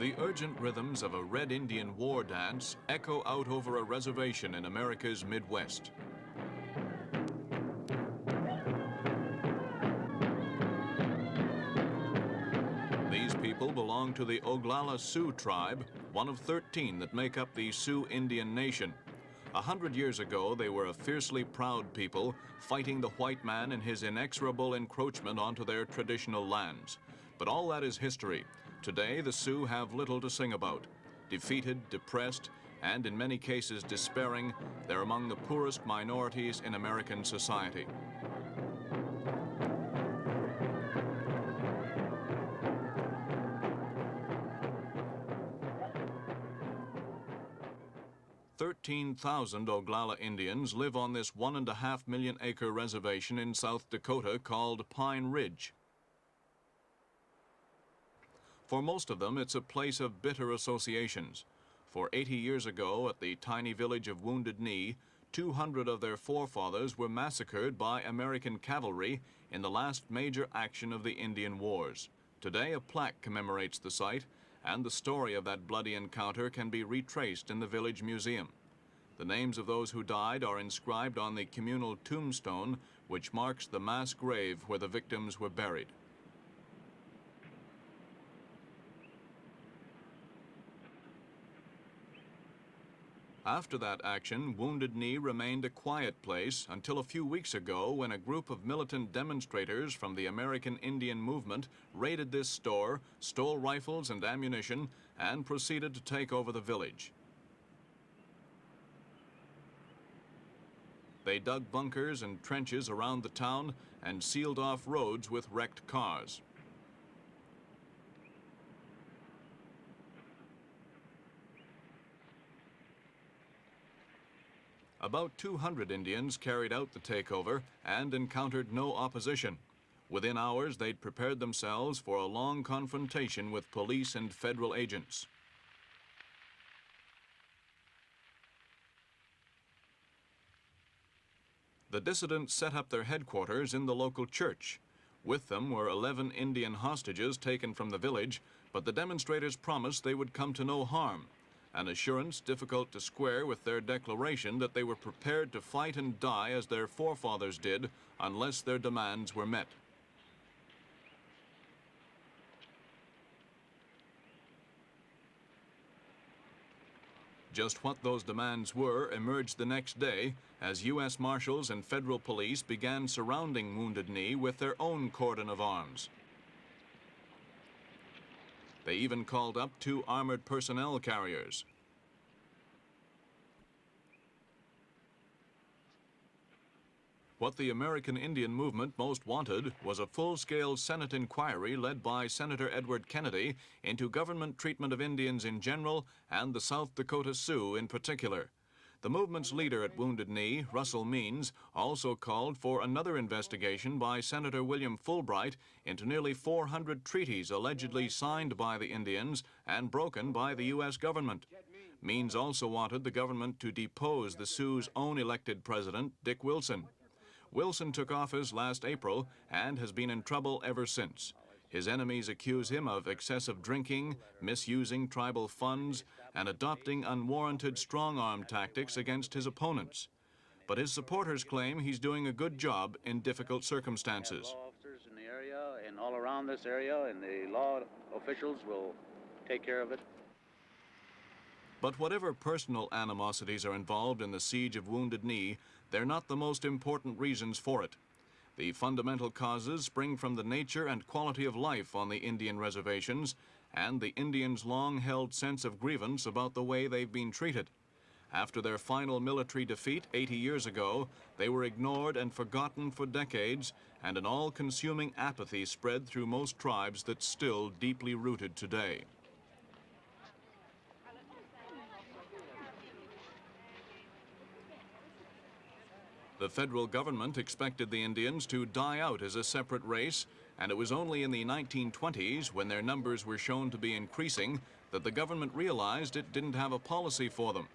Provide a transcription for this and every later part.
The urgent rhythms of a Red Indian war dance echo out over a reservation in America's Midwest. These people belong to the Oglala Sioux tribe, one of 13 that make up the Sioux Indian nation. 100 years ago, they were a fiercely proud people fighting the white man in his inexorable encroachment onto their traditional lands. But all that is history. Today, the Sioux have little to sing about. Defeated, depressed, and in many cases despairing, they're among the poorest minorities in American society. "13,000 Oglala Indians live on this 1.5 million acre reservation in South Dakota called Pine Ridge. For most of them, it's a place of bitter associations. For 80 years ago, at the tiny village of Wounded Knee, 200 of their forefathers were massacred by American cavalry in the last major action of the Indian Wars. Today, a plaque commemorates the site, and the story of that bloody encounter can be retraced in the village museum. The names of those who died are inscribed on the communal tombstone, which marks the mass grave where the victims were buried. After that action, Wounded Knee remained a quiet place until a few weeks ago when a group of militant demonstrators from the American Indian movement raided this store, stole rifles and ammunition, and proceeded to take over the village. They dug bunkers and trenches around the town and sealed off roads with wrecked cars. About 200 Indians carried out the takeover and encountered no opposition. Within hours, they'd prepared themselves for a long confrontation with police and federal agents. The dissidents set up their headquarters in the local church. With them were 11 Indian hostages taken from the village, but the demonstrators promised they would come to no harm. An assurance difficult to square with their declaration that they were prepared to fight and die as their forefathers did unless their demands were met. Just what those demands were emerged the next day as U.S. Marshals and federal police began surrounding Wounded Knee with their own cordon of arms. They even called up 2 armored personnel carriers. What the American Indian movement most wanted was a full-scale Senate inquiry led by Senator Edward Kennedy into government treatment of Indians in general and the South Dakota Sioux in particular. The movement's leader at Wounded Knee, Russell Means, also called for another investigation by Senator William Fulbright into nearly 400 treaties allegedly signed by the Indians and broken by the U.S. government. Means also wanted the government to depose the Sioux's own elected president, Dick Wilson. Wilson took office last April and has been in trouble ever since. His enemies accuse him of excessive drinking, misusing tribal funds, and adopting unwarranted strong-arm tactics against his opponents. But his supporters claim he's doing a good job in difficult circumstances. Law officers in the area and all around this area, and the law officials will take care of it. But whatever personal animosities are involved in the siege of Wounded Knee, they're not the most important reasons for it. The fundamental causes spring from the nature and quality of life on the Indian reservations and the Indians' long-held sense of grievance about the way they've been treated. After their final military defeat 80 years ago, they were ignored and forgotten for decades, and an all-consuming apathy spread through most tribes that's still deeply rooted today. The federal government expected the Indians to die out as a separate race, and it was only in the 1920s, when their numbers were shown to be increasing, that the government realized it didn't have a policy for them.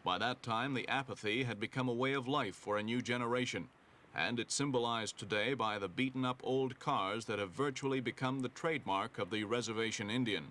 By that time, the apathy had become a way of life for a new generation, and it's symbolized today by the beaten-up old cars that have virtually become the trademark of the reservation Indian.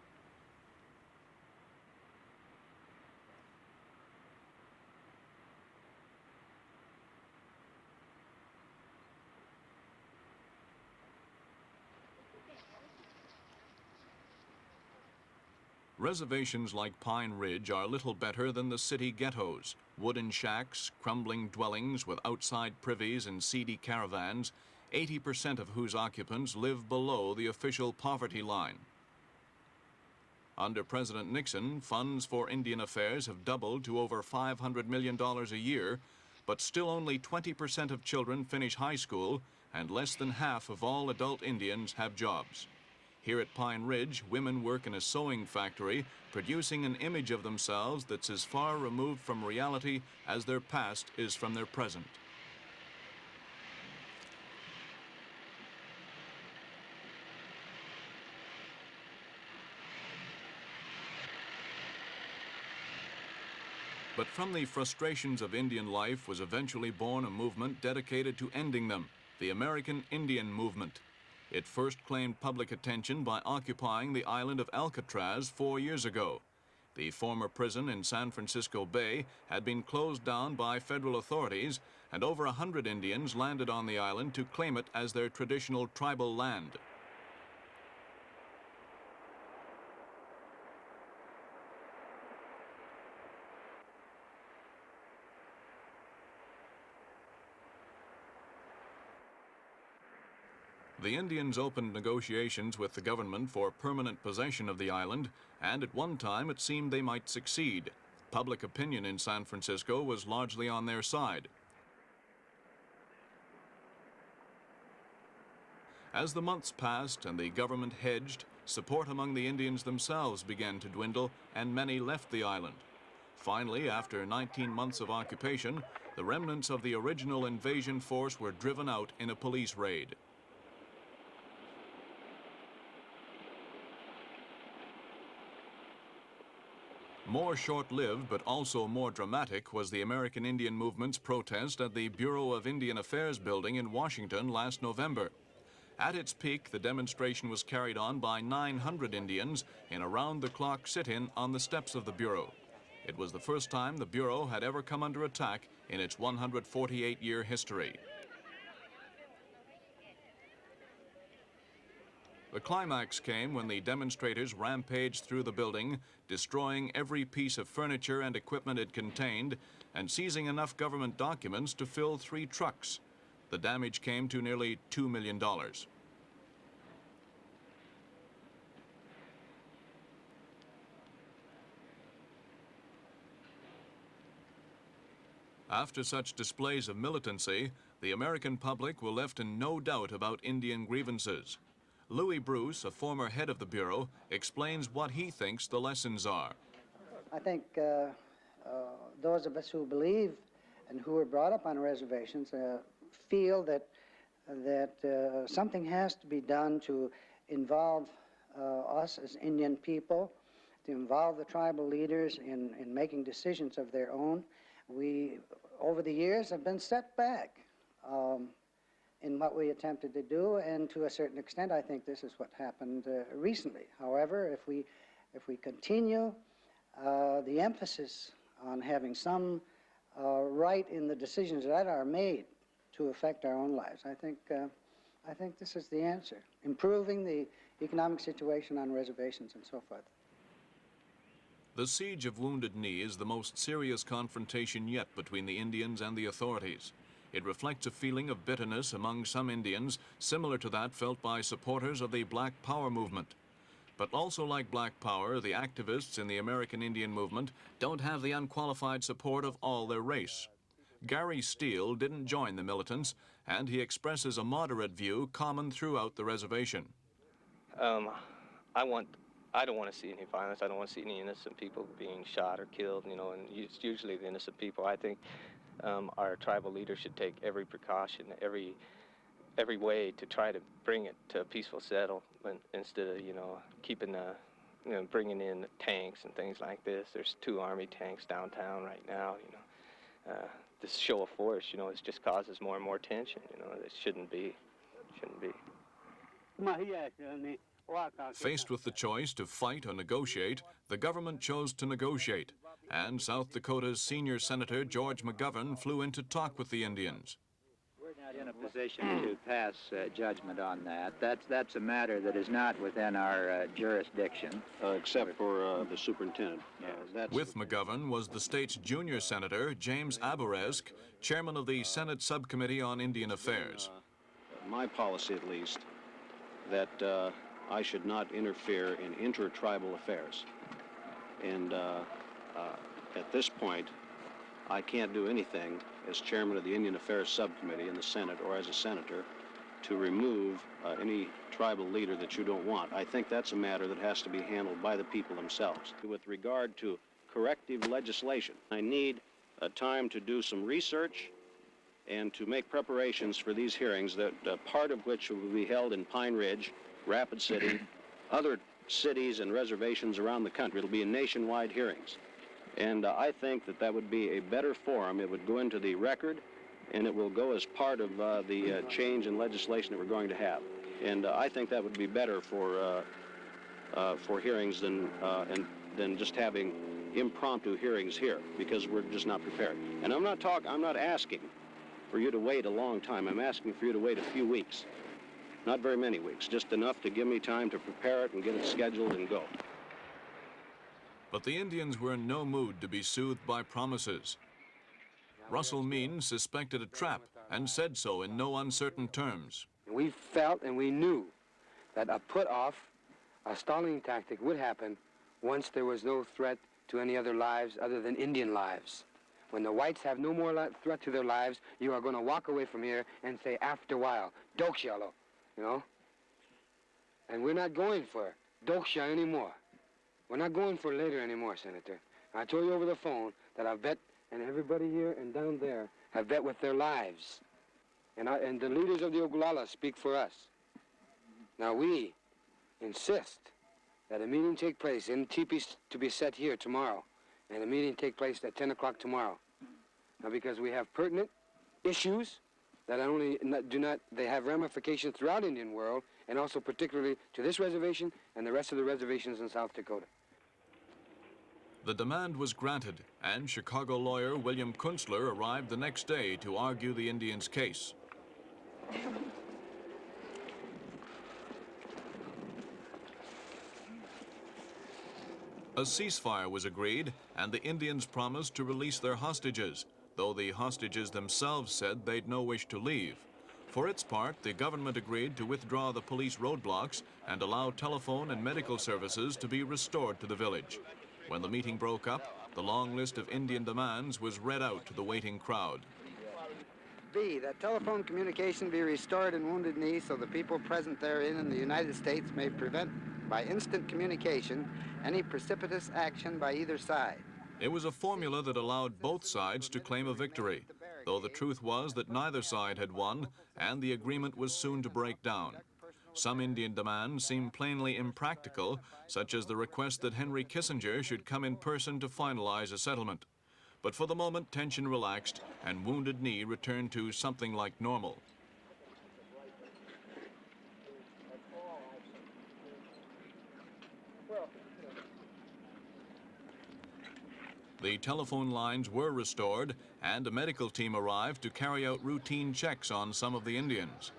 Reservations like Pine Ridge are little better than the city ghettos. Wooden shacks, crumbling dwellings with outside privies and seedy caravans, 80% of whose occupants live below the official poverty line. Under President Nixon, funds for Indian affairs have doubled to over $500 million a year, but still only 20% of children finish high school, and less than half of all adult Indians have jobs. Here at Pine Ridge, women work in a sewing factory, producing an image of themselves that's as far removed from reality as their past is from their present. But from the frustrations of Indian life was eventually born a movement dedicated to ending them, the American Indian Movement. It first claimed public attention by occupying the island of Alcatraz 4 years ago. The former prison in San Francisco Bay had been closed down by federal authorities, and over 100 Indians landed on the island to claim it as their traditional tribal land. The Indians opened negotiations with the government for permanent possession of the island, and at one time it seemed they might succeed. Public opinion in San Francisco was largely on their side. As the months passed and the government hedged, support among the Indians themselves began to dwindle, and many left the island. Finally, after 19 months of occupation, the remnants of the original invasion force were driven out in a police raid. More short-lived, but also more dramatic, was the American Indian Movement's protest at the Bureau of Indian Affairs building in Washington last November. At its peak, the demonstration was carried on by 900 Indians in a round-the-clock sit-in on the steps of the Bureau. It was the first time the Bureau had ever come under attack in its 148-year history. The climax came when the demonstrators rampaged through the building, destroying every piece of furniture and equipment it contained, and seizing enough government documents to fill 3 trucks. The damage came to nearly $2 million. After such displays of militancy, the American public were left in no doubt about Indian grievances. Louis Bruce, a former head of the Bureau, explains what he thinks the lessons are. I think those of us who believe and who were brought up on reservations feel that something has to be done to involve us as Indian people, to involve the tribal leaders in making decisions of their own. We, over the years, have been set back in what we attempted to do, and to a certain extent, I think this is what happened recently. However, if we continue the emphasis on having some right in the decisions that are made to affect our own lives, I think this is the answer. Improving the economic situation on reservations and so forth. The siege of Wounded Knee is the most serious confrontation yet between the Indians and the authorities. It reflects a feeling of bitterness among some Indians, similar to that felt by supporters of the Black Power movement. But also like Black Power, the activists in the American Indian Movement don't have the unqualified support of all their race. Gary Steele didn't join the militants, and he expresses a moderate view common throughout the reservation. I don't want to see any violence. I don't want to see any innocent people being shot or killed, you know, and it's usually the innocent people. I think our tribal leaders should take every precaution, every way to try to bring it to a peaceful settlement instead of, you know, bringing in tanks and things like this. There's 2 Army tanks downtown right now, you know. This show of force, you know, it just causes more and more tension, you know. It shouldn't be. Faced with the choice to fight or negotiate, the government chose to negotiate, and South Dakota's senior Senator George McGovern flew in to talk with the Indians. Not in a position to pass judgment on that. That's a matter that is not within our jurisdiction. Except for the superintendent. With McGovern was the state's junior senator, James Abourezk, chairman of the Senate Subcommittee on Indian Affairs. My policy, at least, that I should not interfere in inter-tribal affairs. And at this point, I can't do anything as chairman of the Indian Affairs Subcommittee in the Senate or as a senator to remove any tribal leader that you don't want. I think that's a matter that has to be handled by the people themselves. With regard to corrective legislation, I need time to do some research and to make preparations for these hearings, that part of which will be held in Pine Ridge, Rapid City, other cities and reservations around the country. It'll be in nationwide hearings. And I think that that would be a better forum. It would go into the record, and it will go as part of the change in legislation that we're going to have. And I think that would be better for hearings than just having impromptu hearings here, because we're just not prepared. And I'm not asking for you to wait a long time. I'm asking for you to wait a few weeks. Not very many weeks, just enough to give me time to prepare it and get it scheduled and go. But the Indians were in no mood to be soothed by promises. Russell Means suspected a trap and said so in no uncertain terms. We felt and we knew that a put-off, a stalling tactic would happen once there was no threat to any other lives other than Indian lives. When the whites have no more threat to their lives, you are going to walk away from here and say, after a while, Doksha, you know? And we're not going for Doksha anymore. We're not going for later anymore, Senator. I told you over the phone that I bet, and everybody here and down there have bet with their lives. And the leaders of the Oglala speak for us. Now we insist that a meeting take place in teepees to be set here tomorrow, and a meeting take place at 10 o'clock tomorrow. Now, because we have pertinent issues that they have ramifications throughout the Indian world, and also particularly to this reservation and the rest of the reservations in South Dakota. The demand was granted, and Chicago lawyer William Kunstler arrived the next day to argue the Indians' case. A ceasefire was agreed, and the Indians promised to release their hostages, though the hostages themselves said they'd no wish to leave. For its part, the government agreed to withdraw the police roadblocks and allow telephone and medical services to be restored to the village. When the meeting broke up, the long list of Indian demands was read out to the waiting crowd. B, that telephone communication be restored in Wounded Knee so the people present therein in the United States may prevent by instant communication any precipitous action by either side. It was a formula that allowed both sides to claim a victory, though the truth was that neither side had won, and the agreement was soon to break down. Some Indian demands seemed plainly impractical, such as the request that Henry Kissinger should come in person to finalize a settlement. But for the moment, tension relaxed, and Wounded Knee returned to something like normal. The telephone lines were restored, and a medical team arrived to carry out routine checks on some of the Indians.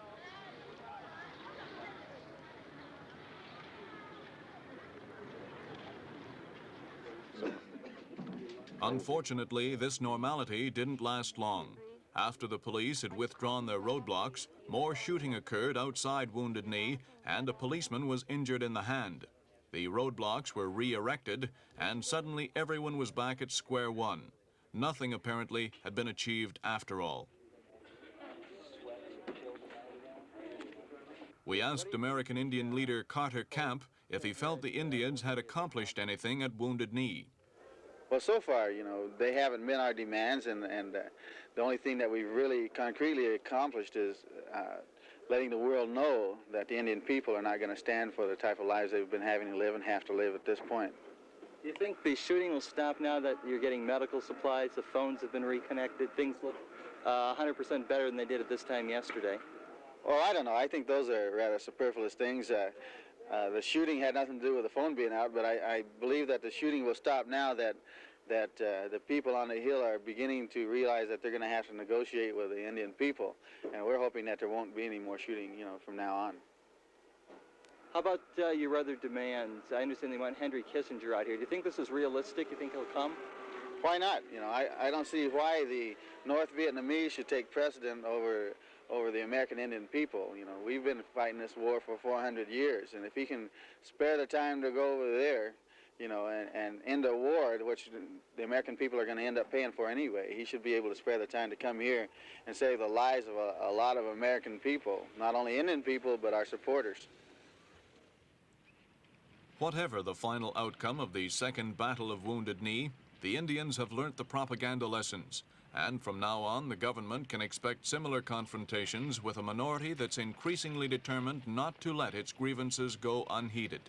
Unfortunately, this normality didn't last long. After the police had withdrawn their roadblocks, more shooting occurred outside Wounded Knee, and a policeman was injured in the hand. The roadblocks were re-erected, and suddenly everyone was back at square one. Nothing, apparently, had been achieved after all. We asked American Indian leader Carter Camp if he felt the Indians had accomplished anything at Wounded Knee. Well, so far, you know, they haven't met our demands, and the only thing that we've really concretely accomplished is letting the world know that the Indian people are not going to stand for the type of lives they've been having to live and have to live at this point. Do you think the shooting will stop now that you're getting medical supplies, the phones have been reconnected, things look 100% better than they did at this time yesterday? Oh, I don't know. I think those are rather superfluous things. The shooting had nothing to do with the phone being out, but I believe that the shooting will stop now that that the people on the hill are beginning to realize that they're going to have to negotiate with the Indian people, and we're hoping that there won't be any more shooting, you know, from now on. How about your other demands? I understand they want Henry Kissinger out here. Do you think this is realistic? Do you think he'll come? Why not? You know, I don't see why the North Vietnamese should take precedent over the American Indian people. You know, we've been fighting this war for 400 years, and if he can spare the time to go over there, you know, and end a war, which the American people are going to end up paying for anyway, he should be able to spare the time to come here and save the lives of a lot of American people, not only Indian people, but our supporters. Whatever the final outcome of the Second Battle of Wounded Knee, the Indians have learnt the propaganda lessons, and from now on the government can expect similar confrontations with a minority that's increasingly determined not to let its grievances go unheeded.